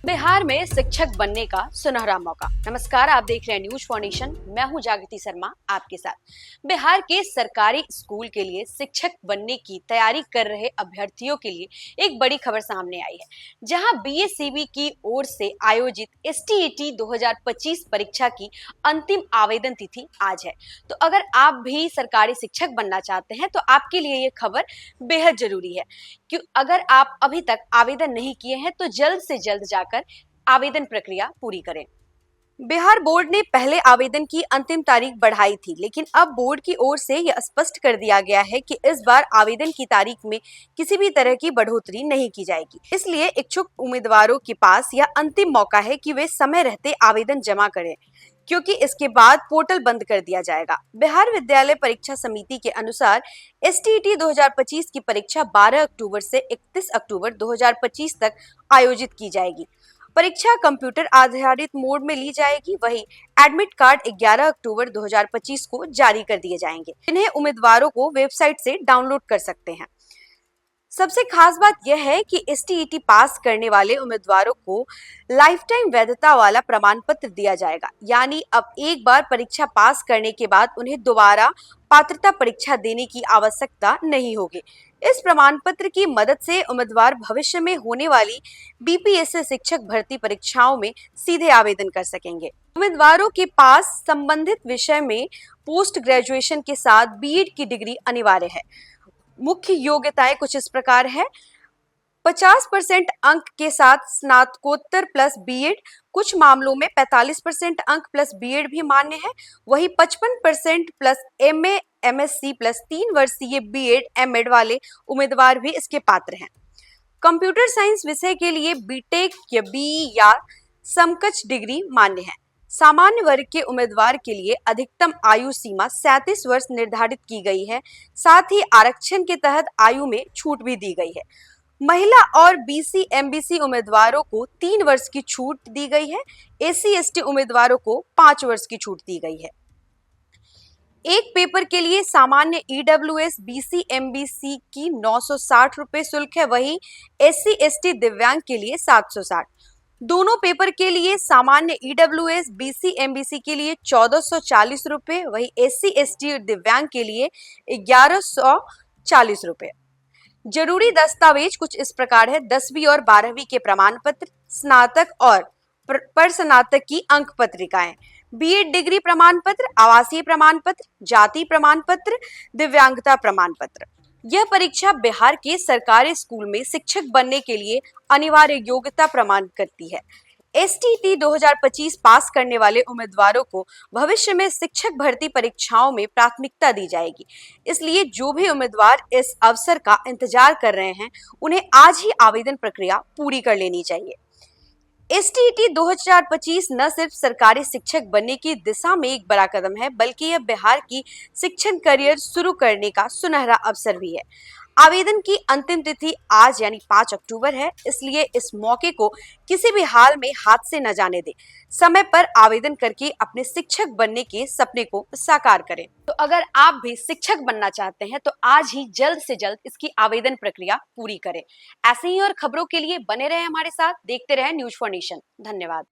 बिहार में शिक्षक बनने का सुनहरा मौका। नमस्कार, आप देख रहे हैं न्यूज फॉर नेशन। मैं हूं जागृति शर्मा आपके साथ। बिहार के सरकारी स्कूल के लिए शिक्षक बनने की तैयारी कर रहे अभ्यर्थियों के लिए एक बड़ी खबर सामने आई है, जहां बीएसईबी की ओर से आयोजित एसटीईटी 2025 परीक्षा की अंतिम आवेदन तिथि आज है। तो अगर आप भी सरकारी शिक्षक बनना चाहते हैं तो आपके लिए ये खबर बेहद जरूरी है। कि अगर आप अभी तक आवेदन नहीं किए हैं तो जल्द से जल्द जाकर आवेदन प्रक्रिया पूरी करें। बिहार बोर्ड ने पहले आवेदन की अंतिम तारीख बढ़ाई थी, लेकिन अब बोर्ड की ओर से यह स्पष्ट कर दिया गया है कि इस बार आवेदन की तारीख में किसी भी तरह की बढ़ोतरी नहीं की जाएगी। इसलिए इच्छुक उम्मीदवारों के पास यह अंतिम मौका है कि वे समय रहते आवेदन जमा करें, क्योंकि इसके बाद पोर्टल बंद कर दिया जाएगा। बिहार विद्यालय परीक्षा समिति के अनुसार एसटीईटी 2025 की परीक्षा 12 अक्टूबर से 31 अक्टूबर 2025 तक आयोजित की जाएगी। परीक्षा कंप्यूटर आधारित मोड में ली जाएगी। वहीं एडमिट कार्ड 11 अक्टूबर 2025 को जारी कर दिए जाएंगे, इन्हें उम्मीदवारों को वेबसाइट से डाउनलोड कर सकते हैं। सबसे खास बात यह है कि एसटीईटी पास करने वाले उम्मीदवारों को लाइफ टाइम वैधता वाला प्रमाण पत्र दिया जाएगा। यानी अब एक बार परीक्षा पास करने के बाद उन्हें दोबारा पात्रता परीक्षा देने की आवश्यकता नहीं होगी। इस प्रमाण पत्र की मदद से उम्मीदवार भविष्य में होने वाली बीपीएससी शिक्षक भर्ती परीक्षाओं में सीधे आवेदन कर सकेंगे। उम्मीदवारों के पास संबंधित विषय में पोस्ट ग्रेजुएशन के साथ बीएड की डिग्री अनिवार्य है। मुख्य योग्यताएं कुछ इस प्रकार है: 50% अंक के साथ स्नातकोत्तर प्लस बीएड, कुछ मामलों में 45% अंक प्लस बीएड भी मान्य है। वही 55% प्लस एमए एमएससी प्लस 3 वर्षीय बीएड एमएड वाले उम्मीदवार भी इसके पात्र हैं। कंप्यूटर साइंस विषय के लिए बीटेक या बीई या समकक्ष डिग्री मान्य है। सामान्य वर्ग के उम्मीदवार के लिए अधिकतम आयु सीमा 37 वर्ष निर्धारित की गई है। साथ ही आरक्षण के तहत आयु में छूट भी दी गई है। महिला और बीसी एमबीसी उम्मीदवारों को 3 वर्ष की छूट दी गई है। एससी एसटी उम्मीदवारों को 5 वर्ष की छूट दी गई है। एक पेपर के लिए सामान्य ईडब्ल्यूएस बीसी एमबीसी की 960 रुपए शुल्क है। वहीं एससी एसटी दिव्यांग के लिए 760। दोनों पेपर के लिए सामान्य ईडब्ल्यूएस बीसी एमबीसी के लिए 1440 रुपए, वही एससी एसटी दिव्यांग के लिए 1140 रुपए। जरूरी दस्तावेज कुछ इस प्रकार है: 10वीं और 12वीं के प्रमाण पत्र, स्नातक और स्नातक की अंक पत्रिकाएं, बीएड डिग्री प्रमाण पत्र, आवासीय प्रमाण पत्र, जाति प्रमाण पत्र, दिव्यांगता प्रमाण पत्र। यह परीक्षा बिहार के सरकारी स्कूल में शिक्षक बनने के लिए अनिवार्य योग्यता प्रमाण करती है। एसटीईटी 2025 पास करने वाले उम्मीदवारों को भविष्य में शिक्षक भर्ती परीक्षाओं में प्राथमिकता दी जाएगी। इसलिए जो भी उम्मीदवार इस अवसर का इंतजार कर रहे हैं, उन्हें आज ही आवेदन प्रक्रिया पूरी कर लेनी चाहिए। एसटीईटी 2025 न सिर्फ सरकारी शिक्षक बनने की दिशा में एक बड़ा कदम है, बल्कि यह बिहार की शिक्षण करियर शुरू करने का सुनहरा अवसर भी है। आवेदन की अंतिम तिथि आज यानी 5 अक्टूबर है, इसलिए इस मौके को किसी भी हाल में हाथ से न जाने दें। समय पर आवेदन करके अपने शिक्षक बनने के सपने को साकार करें। तो अगर आप भी शिक्षक बनना चाहते हैं तो आज ही जल्द से जल्द इसकी आवेदन प्रक्रिया पूरी करें। ऐसे ही और खबरों के लिए बने रहे हमारे साथ, देखते रहे न्यूज फॉर नेशन। धन्यवाद।